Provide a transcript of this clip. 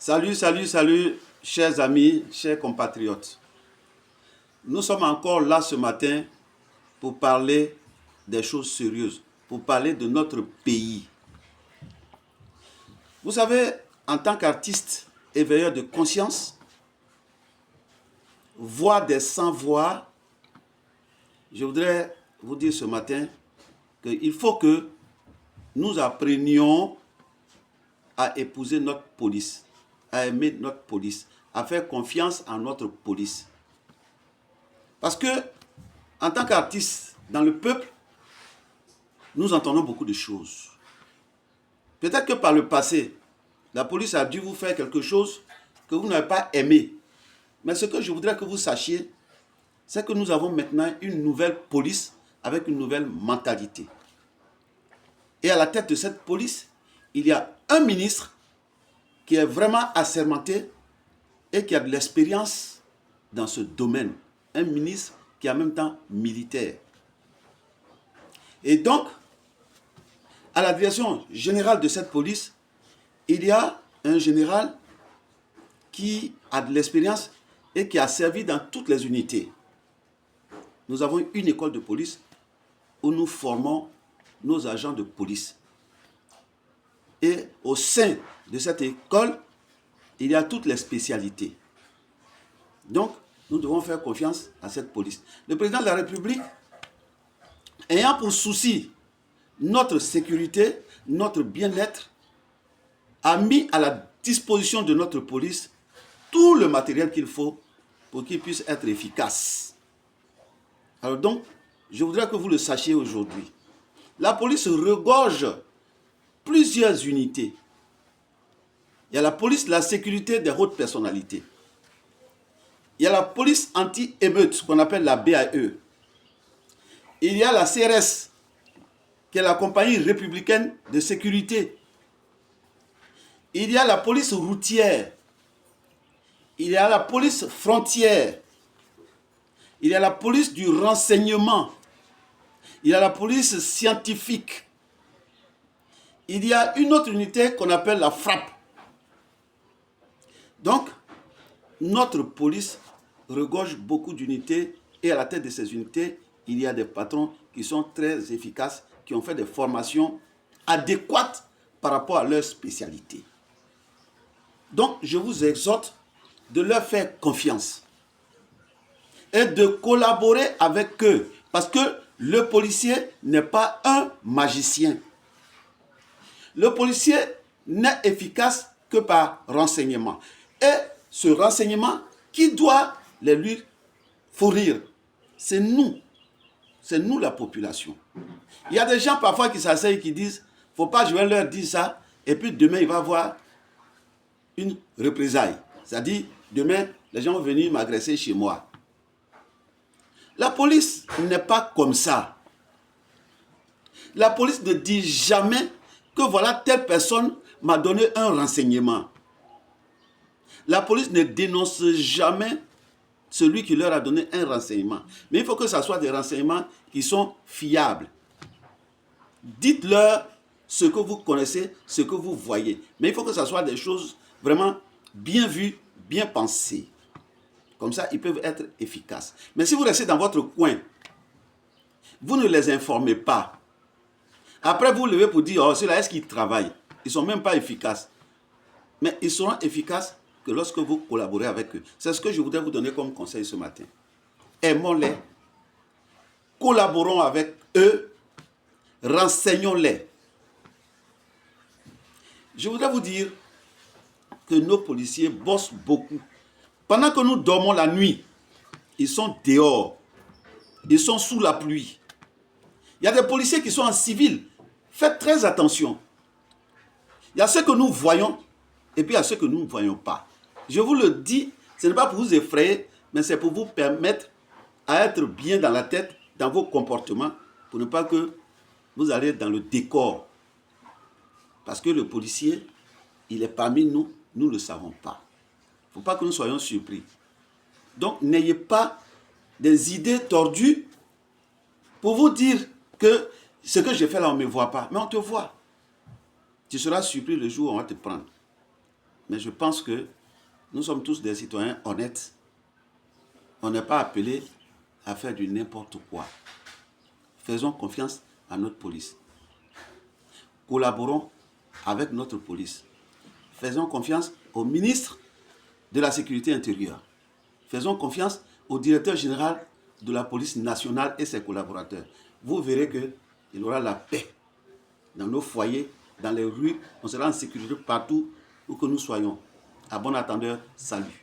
Salut, chers amis, chers compatriotes. Nous sommes encore là ce matin pour parler des choses sérieuses, pour parler de notre pays. Vous savez, en tant qu'artiste éveilleur de conscience, voix des sans-voix, je voudrais vous dire ce matin qu'il faut que nous apprenions à épouser notre police, à aimer notre police, à faire confiance à notre police. Parce que, en tant qu'artiste, dans le peuple, nous entendons beaucoup de choses. Peut-être que par le passé, la police a dû vous faire quelque chose que vous n'avez pas aimé. Mais ce que je voudrais que vous sachiez, c'est que nous avons maintenant une nouvelle police avec une nouvelle mentalité. Et à la tête de cette police, il y a un ministre qui est vraiment assermenté et qui a de l'expérience dans ce domaine. Un ministre qui est en même temps militaire. Et donc, à la direction générale de cette police, il y a un général qui a de l'expérience et qui a servi dans toutes les unités. Nous avons une école de police où nous formons nos agents de police. Et au sein de cette école, il y a toutes les spécialités. Donc, nous devons faire confiance à cette police. Le président de la République, ayant pour souci notre sécurité, notre bien-être, a mis à la disposition de notre police tout le matériel qu'il faut pour qu'il puisse être efficace. Alors donc, je voudrais que vous le sachiez aujourd'hui. La police regorge plusieurs unités. Il y a la police de la sécurité des hautes personnalités. Il y a la police anti-émeute, qu'on appelle la BAE. Il y a la CRS, qui est la compagnie républicaine de sécurité. Il y a la police routière. Il y a la police frontière. Il y a la police du renseignement. Il y a la police scientifique. Il y a une autre unité qu'on appelle la frappe. Donc, notre police regorge beaucoup d'unités et à la tête de ces unités, il y a des patrons qui sont très efficaces, qui ont fait des formations adéquates par rapport à leur spécialité. Donc, je vous exhorte de leur faire confiance et de collaborer avec eux parce que le policier n'est pas un magicien. Le policier n'est efficace que par renseignement. Et ce renseignement, qui doit les lui fournir? C'est nous la population. Il y a des gens parfois qui s'asseyent et qui disent, faut pas, je vais leur dire ça, et puis demain il va y avoir une représaille. C'est-à-dire, demain, les gens vont venir m'agresser chez moi. La police n'est pas comme ça. La police ne dit jamais que voilà, telle personne m'a donné un renseignement. La police ne dénonce jamais celui qui leur a donné un renseignement. Mais il faut que ce soit des renseignements qui sont fiables. Dites-leur ce que vous connaissez, ce que vous voyez. Mais il faut que ce soit des choses vraiment bien vues, bien pensées. Comme ça, ils peuvent être efficaces. Mais si vous restez dans votre coin, vous ne les informez pas. Après, vous vous levez pour dire, oh, ceux-là, est-ce qu'ils travaillent? Ils ne sont même pas efficaces. Mais ils seront efficaces que lorsque vous collaborez avec eux. C'est ce que je voudrais vous donner comme conseil ce matin. Aimons-les, collaborons avec eux, renseignons-les. Je voudrais vous dire que nos policiers bossent beaucoup. Pendant que nous dormons la nuit, ils sont dehors. Ils sont sous la pluie. Il y a des policiers qui sont en civil. Faites très attention. Il y a ceux que nous voyons et puis il y a ceux que nous ne voyons pas. Je vous le dis, ce n'est pas pour vous effrayer, mais c'est pour vous permettre à être bien dans la tête, dans vos comportements, pour ne pas que vous allez dans le décor. Parce que le policier, il est parmi nous, nous ne le savons pas. Il ne faut pas que nous soyons surpris. Donc, n'ayez pas des idées tordues pour vous dire que ce que j'ai fait là, on ne me voit pas. Mais on te voit. Tu seras surpris le jour où on va te prendre. Mais je pense que nous sommes tous des citoyens honnêtes. On n'est pas appelés à faire du n'importe quoi. Faisons confiance à notre police. Collaborons avec notre police. Faisons confiance au ministre de la Sécurité intérieure. Faisons confiance au directeur général de la police nationale et ses collaborateurs. Vous verrez qu'il y aura la paix dans nos foyers, dans les rues. On sera en sécurité partout où que nous soyons. À bon attendeur, salut.